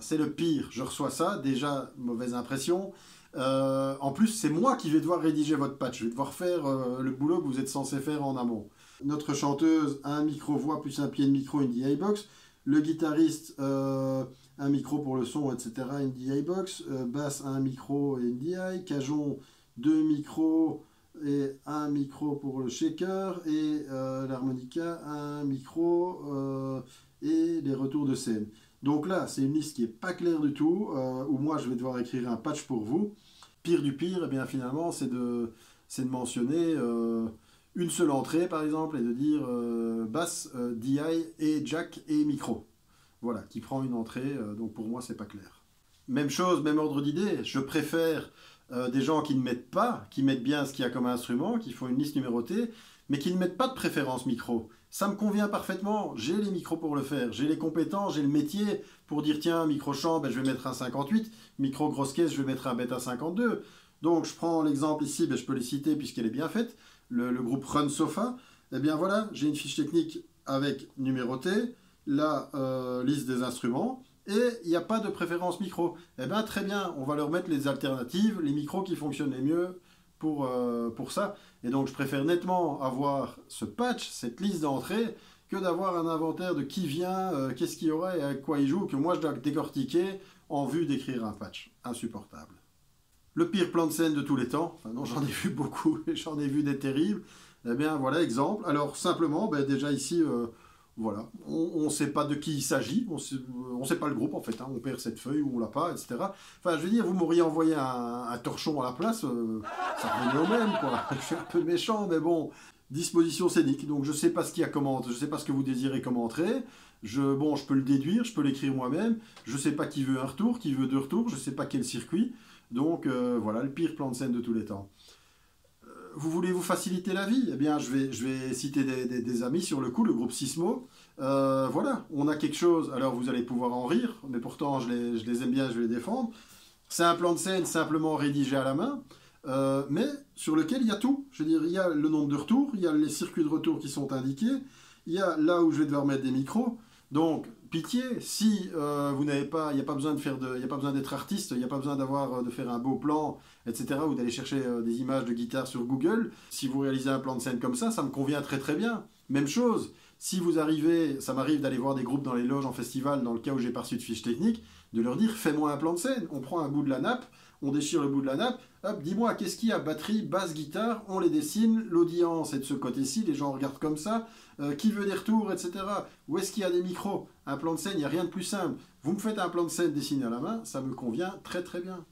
[SPEAKER 1] C'est le pire, je reçois ça, déjà mauvaise impression. En plus, c'est moi qui vais devoir rédiger votre patch, je vais devoir faire le boulot que vous êtes censé faire en amont. Notre chanteuse a un micro-voix plus un pied de micro, une DI box. le guitariste, un micro pour le son, etc., NDI box, basse, un micro NDI, cajon, 2 micros et un micro pour le shaker, et l'harmonica, un micro et les retours de scène. Donc là, c'est une liste qui n'est pas claire du tout, où moi je vais devoir écrire un patch pour vous. Pire du pire, et bien finalement, c'est de mentionner une seule entrée par exemple, et de dire basse, DI et jack et micro. Voilà, qui prend une entrée, donc pour moi c'est pas clair. Même chose, même ordre d'idée, je préfère des gens qui ne mettent pas, qui mettent bien ce qu'il y a comme instrument, qui font une liste numérotée, mais qui ne mettent pas de préférence micro. Ça me convient parfaitement, j'ai les micros pour le faire, j'ai les compétences, j'ai le métier pour dire tiens, micro chant, ben, je vais mettre un 58, micro grosse caisse, je vais mettre un bêta 52. Donc je prends l'exemple ici, ben, je peux les citer puisqu'elle est bien faite, le groupe Run Sofa. Eh bien voilà, j'ai une fiche technique avec numéroté, la liste des instruments, et il n'y a pas de préférence micro. Eh bien très bien, on va leur mettre les alternatives, les micros qui fonctionnent les mieux pour ça. Et donc je préfère nettement avoir ce patch, cette liste d'entrée, que d'avoir un inventaire de qui vient, qu'est-ce qu'il y aura et avec quoi il joue, que moi je dois décortiquer en vue d'écrire un patch. Insupportable. Le pire plan de scène de tous les temps, enfin non, j'en ai vu beaucoup, j'en ai vu des terribles. Eh bien voilà, exemple. Alors simplement, ben, déjà ici, voilà, on ne sait pas de qui il s'agit, on ne sait pas le groupe en fait, hein, on perd cette feuille ou on l'a pas, etc. Enfin, je veux dire, vous m'auriez envoyé un torchon à la place, ça revenait au même, quoi. Je suis un peu méchant, mais bon. Disposition scénique, donc je ne sais pas ce qu'il y a comme entrée, je ne sais pas ce que vous désirez comme entrée, bon, je peux le déduire, je peux l'écrire moi-même, je ne sais pas qui veut un retour, qui veut deux retours, je ne sais pas quel circuit, donc voilà, le pire plan de scène de tous les temps. Vous voulez vous faciliter la vie? Eh bien, je vais citer des amis sur le coup, le groupe Sismo. Voilà, on a quelque chose, alors vous allez pouvoir en rire, mais pourtant je les aime bien, je vais les défendre. C'est un plan de scène simplement rédigé à la main, mais sur lequel il y a tout. Je veux dire, il y a le nombre de retours, il y a les circuits de retour qui sont indiqués, il y a là où je vais devoir mettre des micros. Donc, pitié, si vous n'avez pas, il n'y a pas besoin il y a pas besoin d'être artiste, il n'y a pas besoin de faire un beau plan, etc., ou d'aller chercher des images de guitare sur Google. Si vous réalisez un plan de scène comme ça me convient très très bien. Même chose, si vous arrivez, ça m'arrive d'aller voir des groupes dans les loges en festival, dans le cas où j'ai pas reçu de fiche technique, de leur dire fais-moi un plan de scène. On prend un bout de la nappe, on déchire le bout de la nappe, hop, dis-moi qu'est-ce qu'il y a, batterie, basse, guitare, on les dessine, l'audience est de ce côté-ci, les gens regardent comme ça, qui veut des retours, etc. Où est-ce qu'il y a des micros? Un plan de scène, il n'y a rien de plus simple. Vous me faites un plan de scène dessiné à la main, ça me convient très très bien.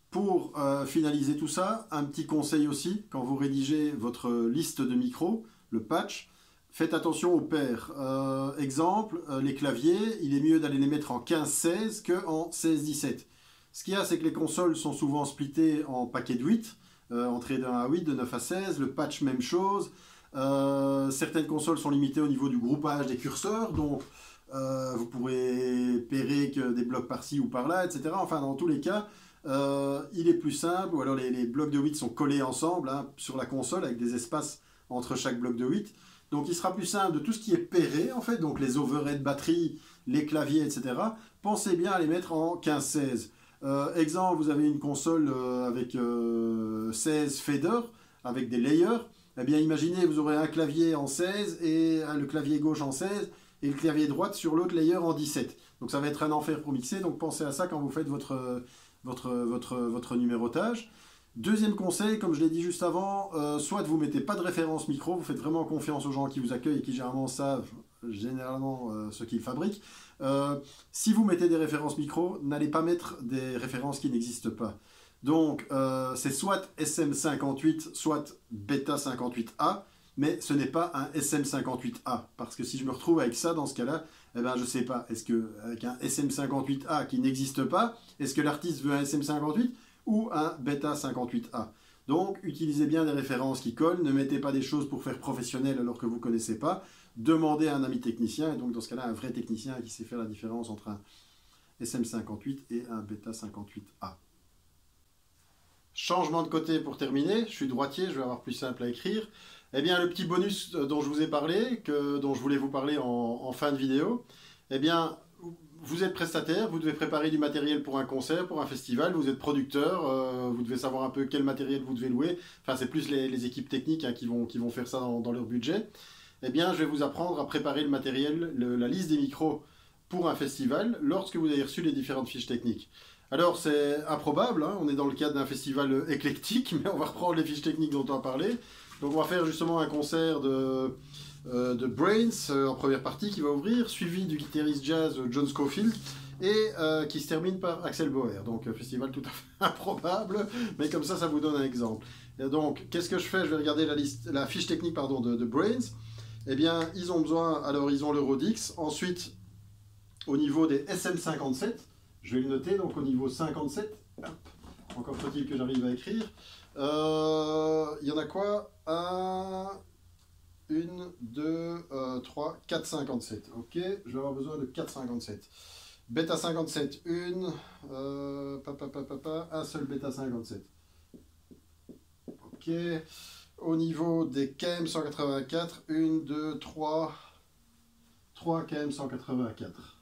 [SPEAKER 1] Pour finaliser tout ça, un petit conseil aussi, quand vous rédigez votre liste de micros, le patch, faites attention aux paires. Exemple, les claviers, il est mieux d'aller les mettre en 15-16 qu'en 16-17. Ce qu'il y a, c'est que les consoles sont souvent splittées en paquets de 8, entrée de 1 à 8, de 9 à 16, le patch même chose. Certaines consoles sont limitées au niveau du groupage des curseurs, donc vous pourrez pairer que des blocs par-ci ou par-là, etc. Enfin, dans tous les cas, il est plus simple, ou alors les blocs de 8 sont collés ensemble hein, sur la console avec des espaces entre chaque bloc de 8. Donc il sera plus simple de tout ce qui est pairé, en fait, donc les overhead batteries, les claviers, etc. Pensez bien à les mettre en 15-16. Exemple, vous avez une console avec 16 faders, avec des layers. Eh bien, imaginez, vous aurez un clavier en 16 et le clavier gauche en 16 et le clavier droite sur l'autre layer en 17. Donc ça va être un enfer pour mixer, donc pensez à ça quand vous faites votre numérotage. Deuxième conseil, comme je l'ai dit juste avant, soit vous ne mettez pas de référence micro, vous faites vraiment confiance aux gens qui vous accueillent et qui généralement savent ce qu'ils fabriquent. Si vous mettez des références micro, n'allez pas mettre des références qui n'existent pas. Donc c'est soit SM58, soit Beta 58A, mais ce n'est pas un SM58A. Parce que si je me retrouve avec ça dans ce cas-là, eh ben, je ne sais pas, est-ce qu'avec un SM58A qui n'existe pas, est-ce que l'artiste veut un SM58 ou un Beta 58A? Donc utilisez bien des références qui collent, ne mettez pas des choses pour faire professionnel alors que vous ne connaissez pas. Demandez à un ami technicien, et donc dans ce cas-là, un vrai technicien qui sait faire la différence entre un SM58 et un Beta 58A. Changement de côté pour terminer, je suis droitier, je vais avoir plus simple à écrire. Eh bien, le petit bonus dont je vous ai parlé, dont je voulais vous parler en fin de vidéo, eh bien, vous êtes prestataire, vous devez préparer du matériel pour un concert, pour un festival, vous êtes producteur, vous devez savoir un peu quel matériel vous devez louer. Enfin, c'est plus les équipes techniques hein, qui vont faire ça dans leur budget. Eh bien, je vais vous apprendre à préparer le matériel, la liste des micros pour un festival lorsque vous avez reçu les différentes fiches techniques. Alors c'est improbable, hein, on est dans le cadre d'un festival éclectique, mais on va reprendre les fiches techniques dont on a parlé. Donc on va faire justement un concert de Brains en première partie qui va ouvrir, suivi du guitariste jazz John Scofield, et qui se termine par Axel Bauer. Donc festival tout à fait improbable, mais comme ça vous donne un exemple. Et donc qu'est-ce que je fais? Je vais regarder la fiche technique pardon, de Brains. Eh bien ils ont besoin, alors ils ont l'Eurodix, ensuite au niveau des SM57, je vais le noter, donc au niveau 57, hop, encore faut-il que j'arrive à écrire. Il y en a quoi? 1, 2, 3, 4, 57. Ok, je vais avoir besoin de 4, 57. Bêta 57, un seul bêta 57. Ok, au niveau des KM 184, 1, 2, 3 KM 184.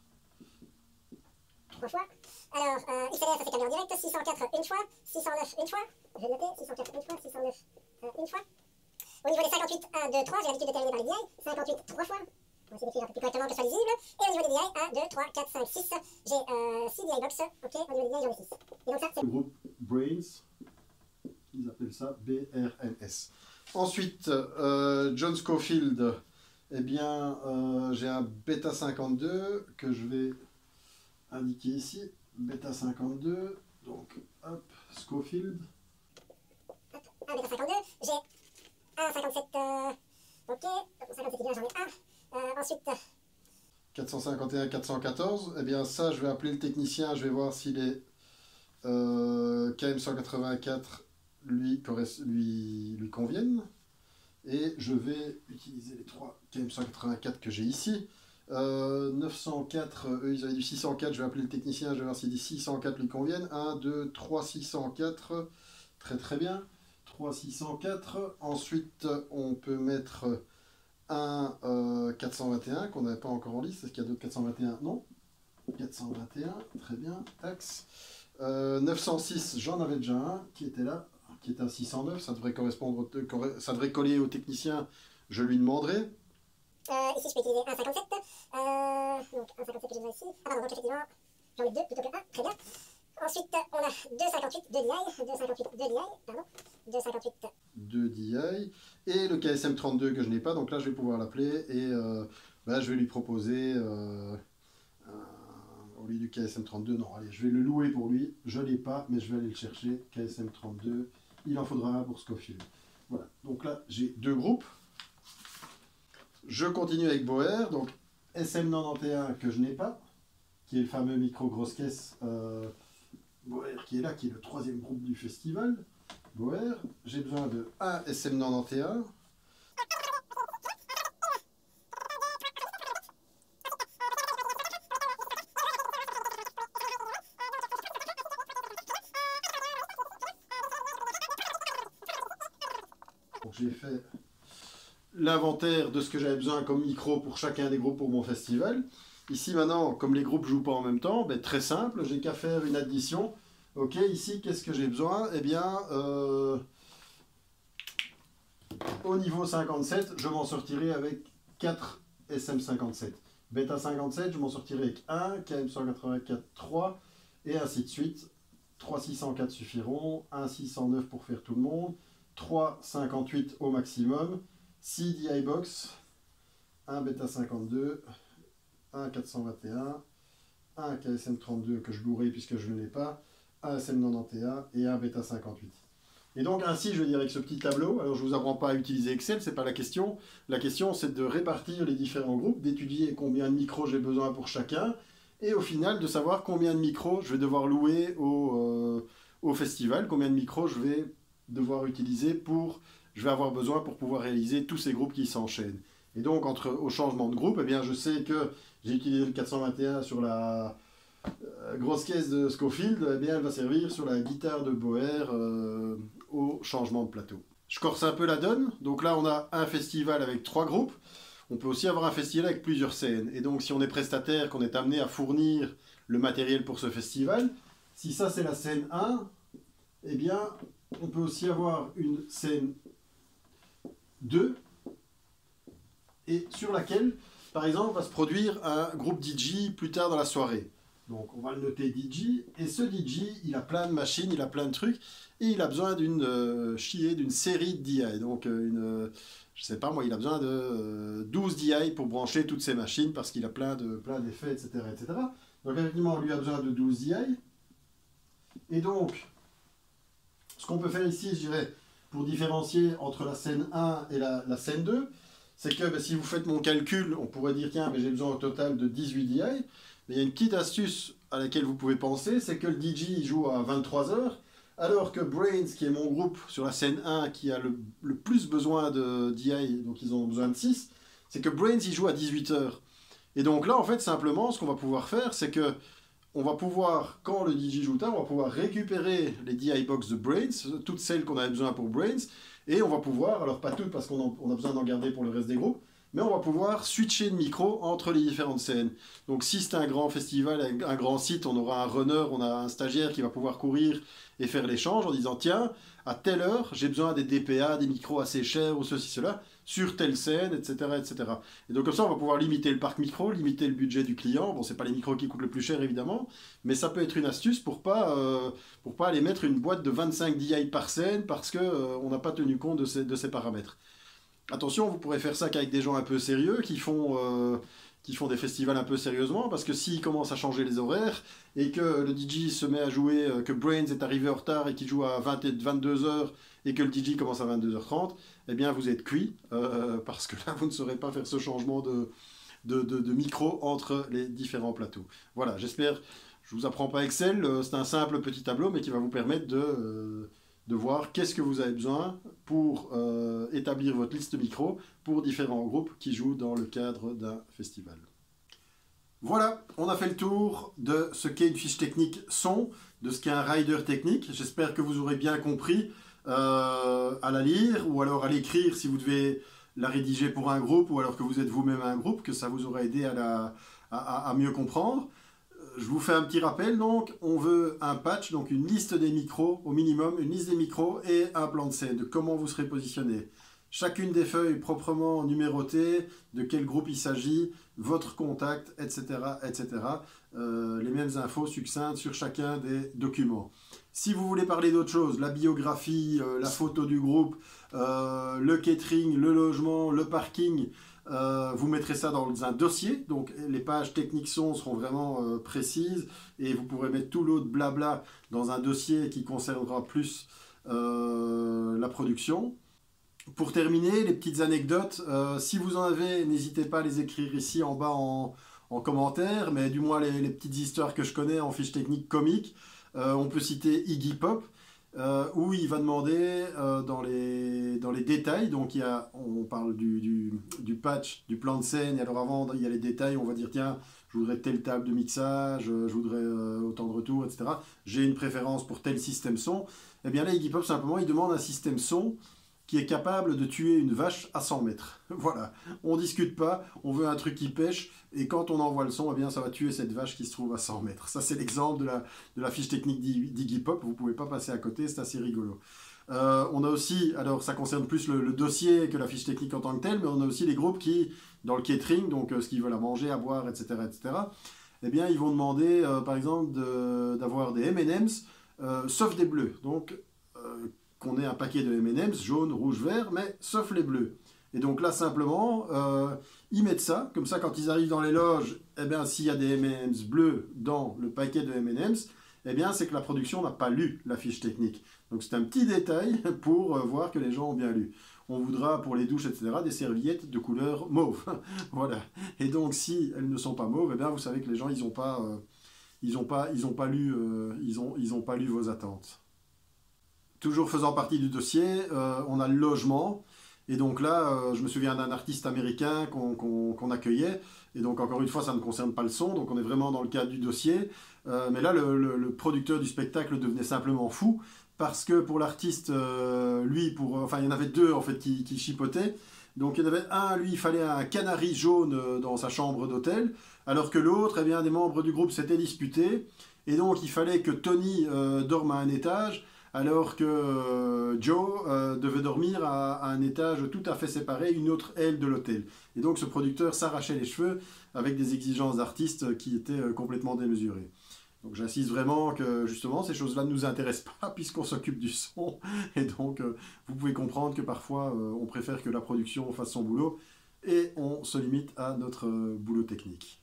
[SPEAKER 2] 3 fois. Alors, XLR, ça c'est câblé en direct. 604, une fois. 609, une fois. Je vais noter. 604, une fois. 609, une fois. Au niveau des 58, 1, 2, 3, j'ai l'habitude de terminer par les DI. 58, 3 fois. On va essayer d'écrire un peu plus correctement que ce soit lisible. Et au niveau des DI, 1, 2, 3, 4, 5, 6. J'ai 6 DI box. Ok, au niveau des DI, j'en ai 6. Et donc ça, c'est
[SPEAKER 1] le groupe Brains. Ils appellent ça BRNS. Ensuite, John Scofield. Eh bien, j'ai un bêta 52 que je vais indiqué ici, bêta 52, donc hop, Scofield.
[SPEAKER 2] Hop, un bêta 52, j'ai un 57, ok, 57 j'en ai un, ensuite...
[SPEAKER 1] 451, 414, eh bien ça je vais appeler le technicien, je vais voir si les KM184 lui conviennent, et je vais utiliser les 3 KM184 que j'ai ici. 904, eux ils avaient du 604, je vais appeler le technicien, je vais voir si des 604 lui conviennent. 1, 2, 3, 604, très très bien. 3, 604, ensuite on peut mettre un 421 qu'on n'avait pas encore en liste. Est-ce qu'il y a d'autres 421? Non. 421, très bien, taxe. 906, j'en avais déjà un qui était là, qui était à 609, ça devrait correspondre, ça devrait coller au technicien, je lui demanderai.
[SPEAKER 2] Ici, je peux utiliser 1,57. Donc, 1,57 que j'ai besoin ici. Ah, pardon, donc effectivement, j'en ai 2 plutôt que 1. Très bien. Ensuite, on a 2,58, 2 DI. 2,58, 2 DI. Pardon. 2,58.
[SPEAKER 1] 2 DI. Et le KSM32 que je n'ai pas. Donc là, je vais pouvoir l'appeler. Et je vais lui proposer, au lieu du KSM32, non, allez, je vais le louer pour lui. Je ne l'ai pas, mais je vais aller le chercher. KSM32, il en faudra un pour Scofield. Voilà. Donc là, j'ai 2 groupes. Je continue avec Bauer, donc SM91 que je n'ai pas, qui est le fameux micro grosse caisse Bauer qui est là, qui est le 3e groupe du festival. Bauer, j'ai besoin de un SM91. Donc j'ai fait l'inventaire de ce que j'avais besoin comme micro pour chacun des groupes pour mon festival. Ici maintenant, comme les groupes ne jouent pas en même temps, ben, très simple, j'ai qu'à faire une addition. Ok, ici, qu'est-ce que j'ai besoin? Eh bien, au niveau 57, je m'en sortirai avec 4 SM57. Bêta 57, je m'en sortirai avec 1, KM184, 3, et ainsi de suite. 3 604 suffiront, 1 609 pour faire tout le monde, 3 58 au maximum, 6 DI box, 1 bêta 52, 1 421, un KSM32 que je louerai puisque je ne l'ai pas, un SM91 et un bêta 58. Et donc ainsi, je veux dire, avec ce petit tableau, alors je ne vous apprends pas à utiliser Excel, c'est pas la question. La question, c'est de répartir les différents groupes, d'étudier combien de micros j'ai besoin pour chacun, et au final, de savoir combien de micros je vais devoir louer au festival, combien de micros je vais devoir utiliser je vais avoir besoin pour pouvoir réaliser tous ces groupes qui s'enchaînent. Et donc, au changement de groupe, eh bien, je sais que j'ai utilisé le 421 sur la grosse caisse de Scofield, eh bien, elle va servir sur la guitare de Bauer au changement de plateau. Je corse un peu la donne. Donc là, on a un festival avec 3 groupes. On peut aussi avoir un festival avec plusieurs scènes. Et donc, si on est prestataire, qu'on est amené à fournir le matériel pour ce festival, si ça, c'est la scène 1, eh bien, on peut aussi avoir une scène 2, et sur laquelle par exemple, va se produire un groupe DJ plus tard dans la soirée. Donc on va le noter DJ, et ce DJ, il a plein de machines, il a plein de trucs, et il a besoin d'une série de DI. Donc je sais pas moi, il a besoin de 12 DI pour brancher toutes ces machines, parce qu'il a plein d'effets, etc., etc. Donc effectivement, on lui a besoin de 12 DI. Et donc, ce qu'on peut faire ici, je dirais, pour différencier entre la scène 1 et la scène 2, c'est que si vous faites mon calcul, on pourrait dire, tiens, j'ai besoin au total de 18 DI. Mais il y a une petite astuce à laquelle vous pouvez penser, c'est que le DJ il joue à 23 heures, alors que Brains, qui est mon groupe sur la scène 1, qui a le plus besoin de DI, donc ils ont besoin de 6, c'est que Brains il joue à 18 heures. Et donc là, en fait, simplement, ce qu'on va pouvoir faire, c'est que on va pouvoir, quand le DJ joue tard, on va pouvoir récupérer les DI box de Brains, toutes celles qu'on avait besoin pour Brains, et on va pouvoir, alors pas toutes parce qu'on a besoin d'en garder pour le reste des groupes, mais on va pouvoir switcher de micro entre les différentes scènes. Donc si c'est un grand festival, un grand site, on aura un runner, on a un stagiaire qui va pouvoir courir et faire l'échange en disant tiens, à telle heure, j'ai besoin des DPA, des micros assez chers ou ceci, cela, sur telle scène, etc., etc. Et donc comme ça, on va pouvoir limiter le parc micro, limiter le budget du client. Bon, c'est pas les micros qui coûtent le plus cher évidemment, mais ça peut être une astuce pour pas aller mettre une boîte de 25 DI par scène parce que on n'a pas tenu compte de ces paramètres. Attention, vous pourrez faire ça qu'avec des gens un peu sérieux qui font des festivals un peu sérieusement, parce que s'ils commencent à changer les horaires et que le DJ se met à jouer, que Brains est arrivé en retard et qu'il joue à 22 heures et que le DJ commence à 22h30, eh bien vous êtes cuit, parce que là vous ne saurez pas faire ce changement de micro entre les différents plateaux. Voilà, j'espère, je ne vous apprends pas Excel, c'est un simple petit tableau mais qui va vous permettre de voir qu'est-ce que vous avez besoin pour établir votre liste micro pour différents groupes qui jouent dans le cadre d'un festival. Voilà, on a fait le tour de ce qu'est une fiche technique son, de ce qu'est un rider technique. J'espère que vous aurez bien compris à la lire ou alors à l'écrire si vous devez la rédiger pour un groupe ou alors que vous êtes vous-même un groupe, que ça vous aura aidé à mieux comprendre. Je vous fais un petit rappel, donc on veut un patch, donc une liste des micros au minimum, une liste des micros et un plan de scène, de comment vous serez positionné. Chacune des feuilles proprement numérotées, de quel groupe il s'agit, votre contact, etc. etc. Les mêmes infos succinctes sur chacun des documents. Si vous voulez parler d'autre chose, la biographie, la photo du groupe, le catering, le logement, le parking, vous mettrez ça dans un dossier, donc les pages techniques son seront vraiment précises et vous pourrez mettre tout l'autre blabla dans un dossier qui concernera plus la production. Pour terminer, les petites anecdotes, si vous en avez, n'hésitez pas à les écrire ici en bas en commentaire, mais du moins les petites histoires que je connais en fiche technique comique. On peut citer Iggy Pop, où il va demander dans les détails, donc on parle du patch, du plan de scène, et alors avant il y a les détails, on va dire tiens, je voudrais telle table de mixage, je voudrais autant de retours, etc. J'ai une préférence pour tel système son. Et bien là, Iggy Pop, simplement, il demande un système son qui est capable de tuer une vache à 100 mètres. Voilà, on ne discute pas, on veut un truc qui pêche, et quand on envoie le son, eh bien, ça va tuer cette vache qui se trouve à 100 mètres. Ça, c'est l'exemple de la fiche technique d'Iggy Pop, vous ne pouvez pas passer à côté, c'est assez rigolo. On a aussi, alors ça concerne plus le dossier que la fiche technique en tant que telle, mais on a aussi les groupes qui, dans le catering, donc ce qu'ils veulent à manger, à boire, etc., etc., eh bien, ils vont demander, par exemple, d'avoir des M&M's, sauf des bleus. Donc, qu'on ait un paquet de M&M's, jaune, rouge, vert, mais sauf les bleus. Et donc là, simplement, ils mettent ça, comme ça, quand ils arrivent dans les loges, eh bien, s'il y a des M&M's bleus dans le paquet de M&M's, eh bien, c'est que la production n'a pas lu la fiche technique. Donc c'est un petit détail pour voir que les gens ont bien lu. On voudra, pour les douches, etc., des serviettes de couleur mauve. Voilà. Et donc, si elles ne sont pas mauves, eh bien, vous savez que les gens, ils n'ont pas lu vos attentes. Toujours faisant partie du dossier, on a le logement. Et donc là, je me souviens d'un artiste américain qu'on accueillait. Et donc encore une fois, ça ne concerne pas le son. Donc on est vraiment dans le cadre du dossier. Mais là, le producteur du spectacle devenait simplement fou. Parce que pour l'artiste, lui, il y en avait deux en fait qui chipotaient. Donc il y en avait un, lui, il fallait un canari jaune dans sa chambre d'hôtel. Alors que l'autre, eh bien, des membres du groupe s'étaient disputés. Et donc il fallait que Tony dorme à un étage, alors que Joe devait dormir à un étage tout à fait séparé, une autre aile de l'hôtel. Et donc ce producteur s'arrachait les cheveux avec des exigences d'artistes qui étaient complètement démesurées. Donc j'insiste vraiment que justement ces choses-là ne nous intéressent pas puisqu'on s'occupe du son. Et donc vous pouvez comprendre que parfois on préfère que la production fasse son boulot et on se limite à notre boulot technique.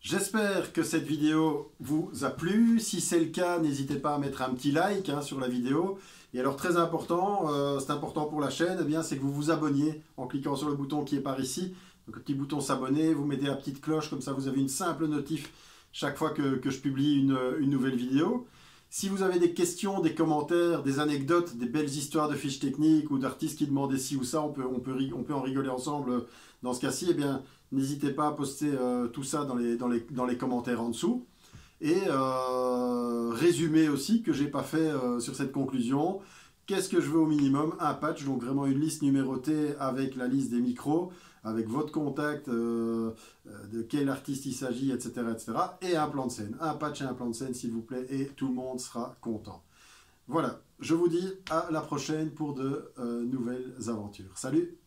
[SPEAKER 1] J'espère que cette vidéo vous a plu. Si c'est le cas, n'hésitez pas à mettre un petit like sur la vidéo. Et alors très important, c'est important pour la chaîne, c'est que vous vous abonniez en cliquant sur le bouton qui est par ici. Donc le petit bouton s'abonner, vous mettez la petite cloche, comme ça vous avez une simple notif chaque fois que je publie une nouvelle vidéo. Si vous avez des questions, des commentaires, des anecdotes, des belles histoires de fiches techniques ou d'artistes qui demandaient ci ou ça, on peut en rigoler ensemble dans ce cas-ci, n'hésitez pas à poster tout ça dans les commentaires en dessous. Et résumer aussi que j'ai pas fait sur cette conclusion. Qu'est-ce que je veux au minimum? Un patch, donc vraiment une liste numérotée avec la liste des micros, avec votre contact, de quel artiste il s'agit, etc., etc. Et un plan de scène. Un patch et un plan de scène, s'il vous plaît, et tout le monde sera content. Voilà, je vous dis à la prochaine pour de nouvelles aventures. Salut!